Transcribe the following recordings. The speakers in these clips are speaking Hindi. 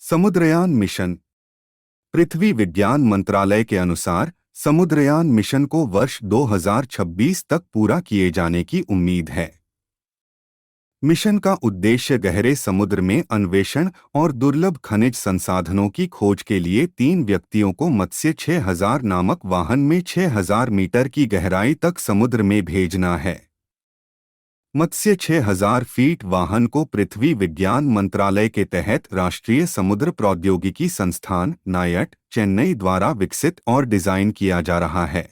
समुद्रयान मिशन। पृथ्वी विज्ञान मंत्रालय के अनुसार समुद्रयान मिशन को वर्ष 2026 तक पूरा किए जाने की उम्मीद है। मिशन का उद्देश्य गहरे समुद्र में अन्वेषण और दुर्लभ खनिज संसाधनों की खोज के लिए 3 व्यक्तियों को मत्स्य 6000 नामक वाहन में 6000 मीटर की गहराई तक समुद्र में भेजना है। मत्स्य 6000 फीट वाहन को पृथ्वी विज्ञान मंत्रालय के तहत राष्ट्रीय समुद्र प्रौद्योगिकी संस्थान नायट, चेन्नई द्वारा विकसित और डिजाइन किया जा रहा है।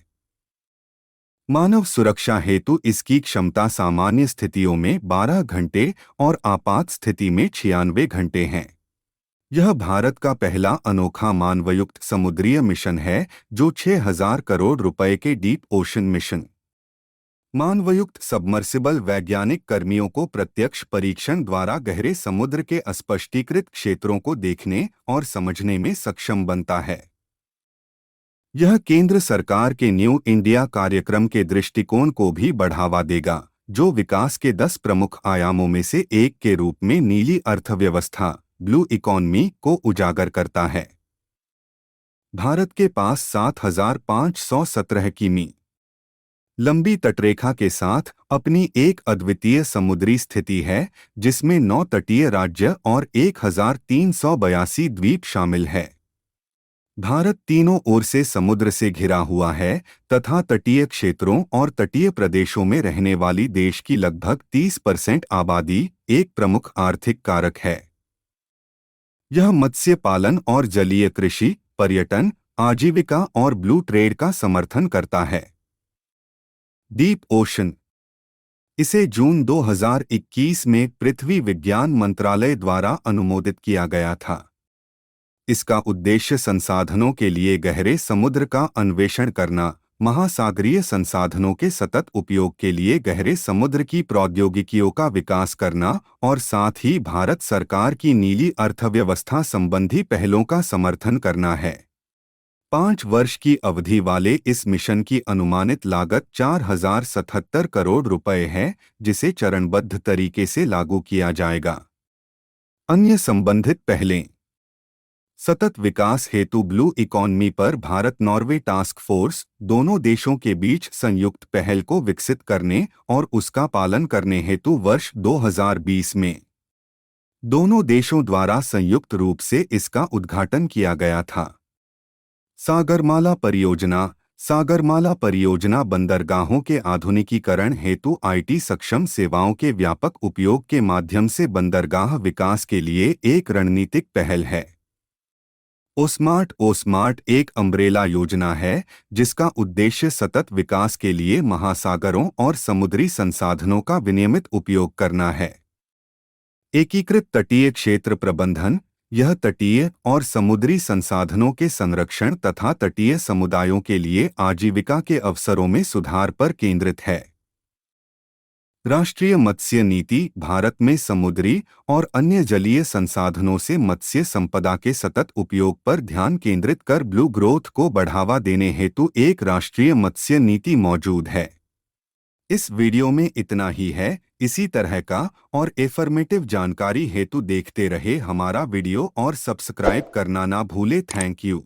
मानव सुरक्षा हेतु इसकी क्षमता सामान्य स्थितियों में 12 घंटे और आपात स्थिति में 96 घंटे है। यह भारत का पहला अनोखा मानवयुक्त समुद्रीय मिशन है जो 6000 करोड़ रुपए के डीप ओशन मिशन मानवयुक्त सबमर्सिबल वैज्ञानिक कर्मियों को प्रत्यक्ष परीक्षण द्वारा गहरे समुद्र के अस्पष्टीकृत क्षेत्रों को देखने और समझने में सक्षम बनता है। यह केंद्र सरकार के न्यू इंडिया कार्यक्रम के दृष्टिकोण को भी बढ़ावा देगा, जो विकास के 10 प्रमुख आयामों में से एक के रूप में नीली अर्थव्यवस्था ब्लू इकोनॉमी को उजागर करता है। भारत के पास 7517 किमी लंबी तटरेखा के साथ अपनी एक अद्वितीय समुद्री स्थिति है, जिसमें 9 तटीय राज्य और 1382 द्वीप शामिल है। भारत तीनों ओर से समुद्र से घिरा हुआ है तथा तटीय क्षेत्रों और तटीय प्रदेशों में रहने वाली देश की लगभग 30% आबादी एक प्रमुख आर्थिक कारक है। यह मत्स्य पालन और जलीय कृषि, पर्यटन, आजीविका और ब्लू ट्रेड का समर्थन करता है। Deep ocean. इसे जून 2021 में पृथ्वी विज्ञान मंत्रालय द्वारा अनुमोदित किया गया था। इसका उद्देश्य संसाधनों के लिए गहरे समुद्र का अन्वेषण करना, महासागरीय संसाधनों के सतत उपयोग के लिए गहरे समुद्र की प्रौद्योगिकियों का विकास करना और साथ ही भारत सरकार की नीली अर्थव्यवस्था संबंधी पहलों का समर्थन करना है। 5 वर्ष की अवधि वाले इस मिशन की अनुमानित लागत 4077 करोड़ रुपए है, जिसे चरणबद्ध तरीके से लागू किया जाएगा। अन्य संबंधित पहलें। सतत विकास हेतु ब्लू इकोनॉमी पर भारत नॉर्वे टास्क फोर्स दोनों देशों के बीच संयुक्त पहल को विकसित करने और उसका पालन करने हेतु वर्ष 2020 में दोनों देशों द्वारा संयुक्त रूप से इसका उद्घाटन किया गया था। सागरमाला परियोजना। सागरमाला परियोजना बंदरगाहों के आधुनिकीकरण हेतु आईटी सक्षम सेवाओं के व्यापक उपयोग के माध्यम से बंदरगाह विकास के लिए एक रणनीतिक पहल है। ओस्मार्ट एक अम्ब्रेला योजना है जिसका उद्देश्य सतत विकास के लिए महासागरों और समुद्री संसाधनों का विनियमित उपयोग करना है। एकीकृत तटीय क्षेत्र प्रबंधन। यह तटीय और समुद्री संसाधनों के संरक्षण तथा तटीय समुदायों के लिए आजीविका के अवसरों में सुधार पर केंद्रित है। राष्ट्रीय मत्स्य नीति भारत में समुद्री और अन्य जलीय संसाधनों से मत्स्य संपदा के सतत उपयोग पर ध्यान केंद्रित कर ब्लू ग्रोथ को बढ़ावा देने हेतु एक राष्ट्रीय मत्स्य नीति मौजूद है। इस वीडियो में इतना ही है। इसी तरह का और इन्फॉर्मेटिव जानकारी हेतु देखते रहे हमारा वीडियो और सब्सक्राइब करना ना भूले। Thank you.